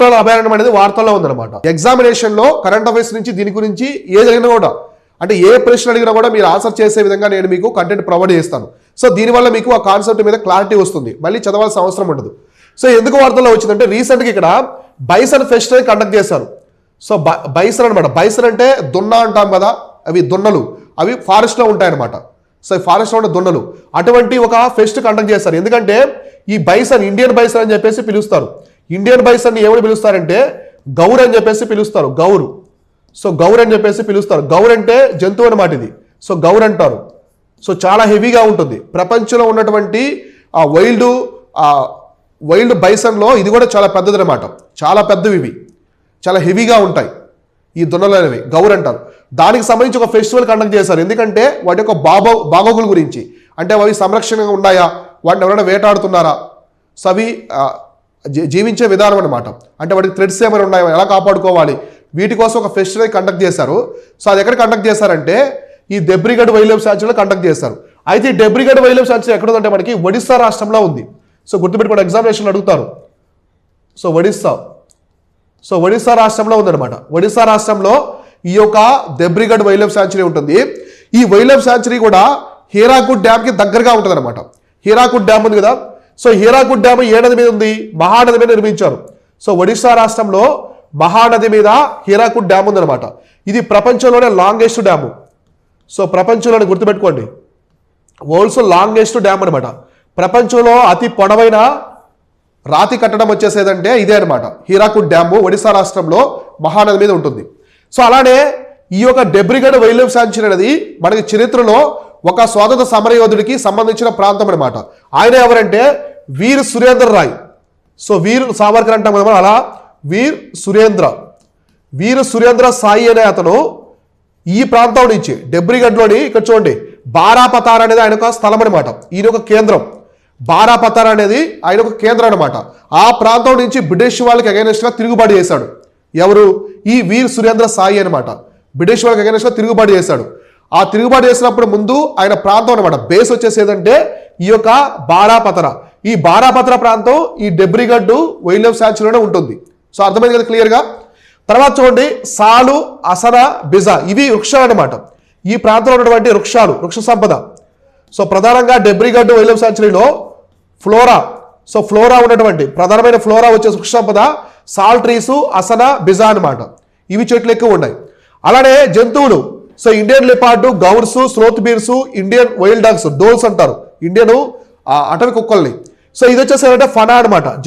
చిరుతపులుల అభయారణ్యం అనేది వార్తల్లో ఉందన్నమాట. ఎగ్జామినేషన్ లో కరెంట్ అఫైర్స్ నుంచి దీని గురించి ఏ జరిగినా కూడా అంటే ఏ ప్రశ్న అడిగినా కూడా మీరు ఆన్సర్ చేసే విధంగా నేను మీకు కంటెంట్ ప్రొవైడ్ చేస్తాను. సో దీనివల్ల మీకు ఆ కాన్సెప్ట్ మీద క్లారిటీ వస్తుంది, మళ్ళీ చదవాల్సిన అవసరం ఉండదు. సో ఎందుకు వార్తల్లో వచ్చిందంటే రీసెంట్గా ఇక్కడ బైసన్ ఫెస్ట్ కండక్ట్ చేశారు. సో బైసన్ అనమాట, బైసన్ అంటే దున్న అంటాం కదా, అవి దున్నలు, అవి ఫారెస్ట్లో ఉంటాయన్నమాట. సో ఫారెస్ట్లో ఉండే దున్నలు, అటువంటి ఒక ఫెస్ట్ కండక్ట్ చేస్తారు. ఎందుకంటే ఈ బైసన్ ఇండియన్ బైసన్ అని చెప్పేసి పిలుస్తారు. ఇండియన్ బైసన్ ఏమని పిలుస్తారంటే గౌర్ అని చెప్పేసి పిలుస్తారు, గౌరు. సో గౌర్ అని చెప్పేసి పిలుస్తారు. గౌర్ అంటే జంతువు అన్నమాట ఇది. సో గౌర్ అంటారు. సో చాలా హెవీగా ఉంటుంది. ప్రపంచంలో ఉన్నటువంటి ఆ వైల్డ్ బైసన్లో ఇది కూడా చాలా పెద్దది అనమాట. చాలా పెద్దవి ఇవి, చాలా హెవీగా ఉంటాయి ఈ దున్నలు అనేవి, గౌర్ అంటారు. దానికి సంబంధించి ఒక ఫెస్టివల్ కండక్ట్ చేశారు. ఎందుకంటే వాటి యొక్క బాగోగుల గురించి, అంటే అవి సంరక్షణగా ఉన్నాయా, వాటిని ఎవరైనా వేటాడుతున్నారా, సో అవి జీవించే విధానం అనమాట. అంటే వాటికి థ్రెడ్స్ ఏమైనా ఉన్నాయో ఎలా కాపాడుకోవాలి, వీటి కోసం ఒక ఫెస్టివల్ కండక్ట్ చేశారు. సో అది ఎక్కడ కండక్ట్ చేశారంటే ఈ దెబ్రిగఢ్ వైల్డ్ లైఫ్ శాంచురీలో కండక్ట్ చేశారు. అయితే ఈ దెబ్రిగఢ్ వైల్డ్ లైఫ్ శాంచురీ ఎక్కడ ఉందంటే మనకి ఒడిస్సా రాష్ట్రంలో ఉంది. సో గుర్తుపెట్టుకోండి, ఎగ్జామినేషన్ అడుగుతారు. సో ఒడిస్సా రాష్ట్రంలో ఉందన్నమాట. ఒడిస్సా రాష్ట్రంలో ఈ యొక్క దెబ్రిగఢ్ వైల్డ్ లైఫ్ శాంచురీ ఉంటుంది. ఈ వైల్డ్ లైఫ్ శాంచురీ కూడా హీరాకుడ్ డ్యామ్కి దగ్గరగా ఉంటుంది అనమాట. హీరాకుడ్ డ్యామ్ ఉంది కదా, సో హీరాకుడ్ డ్యామ్ ఏ నది మీద ఉంది, మహానది మీద నిర్మించారు. సో ఒడిస్సా రాష్ట్రంలో మహానది మీద హీరాకుడ్ డ్యామ్ ఉందన్నమాట. ఇది ప్రపంచంలోనే లాంగెస్ట్ డ్యాము. సో ప్రపంచంలోనే గుర్తుపెట్టుకోండి, వరల్డ్స్ లాంగెస్ట్ డ్యామ్ అనమాట. ప్రపంచంలో అతి పొడవైన రాతి కట్టడం వచ్చేసేదంటే ఇదే అనమాట, హీరాకుడ్ డ్యాము ఒడిస్సా రాష్ట్రంలో మహానది మీద ఉంటుంది. సో అలానే ఈ యొక్క దెబ్రిగఢ్ వైల్డ్ లైఫ్ శాంచురీ అనేది మనకి చరిత్రలో ఒక స్వాతంత్ర సమరయోధుడికి సంబంధించిన ప్రాంతం అనమాట. ఆయన ఎవరంటే వీర్ సురేంద్ర రాయ్. సో వీర్ సావర్కర్ అంటాం కదా, అలా వీర్ సురేంద్ర సాయి అనే అతను ఈ ప్రాంతం నుంచి దెబ్రిగఢ్లోని, ఇక్కడ చూడండి బారాపతార్ అనేది ఆయన ఒక స్థలం అనమాట, ఈయన ఒక కేంద్రం. బారాపతార్ అనేది ఆయన ఒక కేంద్రం అనమాట. ఆ ప్రాంతం నుంచి బ్రిటిష్ వాళ్ళకి అగైనెస్ట్గా తిరుగుబాటు చేశాడు. ఎవరు? ఈ వీర్ సురేంద్ర సాయి అనమాట. బ్రిటిష్ వాళ్ళకి అగైనెస్ట్గా తిరుగుబాటు చేశాడు. ఆ తిరుగుబాటు చేసినప్పుడు ముందు ఆయన ప్రాంతం అనమాట బేస్ వచ్చేసి ఏదంటే ఈ యొక్క బారాపతర. ఈ బారాపతర ప్రాంతం ఈ దెబ్రిగఢ్ వైల్డ్ లైఫ్ శాంచురీలోనే ఉంటుంది. సో అర్థమైంది కదా క్లియర్గా. తర్వాత చూడండి సాలు, అసన, బిజా, ఇవి వృక్షాలు అనమాట. ఈ ప్రాంతంలో ఉన్నటువంటి వృక్ష సంపద. సో ప్రధానంగా దెబ్రిగఢ్ వైల్డ్ లైఫ్ శాంచురీలో ఫ్లోరా ఉన్నటువంటి ప్రధానమైన ఫ్లోరా వచ్చే వృక్ష సంపద సాల్ ట్రీసు, అసన, బిజా అనమాట. ఇవి చెట్లు ఎక్కువ ఉన్నాయి. అలానే జంతువులు, so Indian leopard, gaurs, sloth bears, Indian wild dogs, dholes అంటారు ఇండియన్ అటవీ కుక్కల్ని. సో ఇది వచ్చేసి ఫనా అనమాట.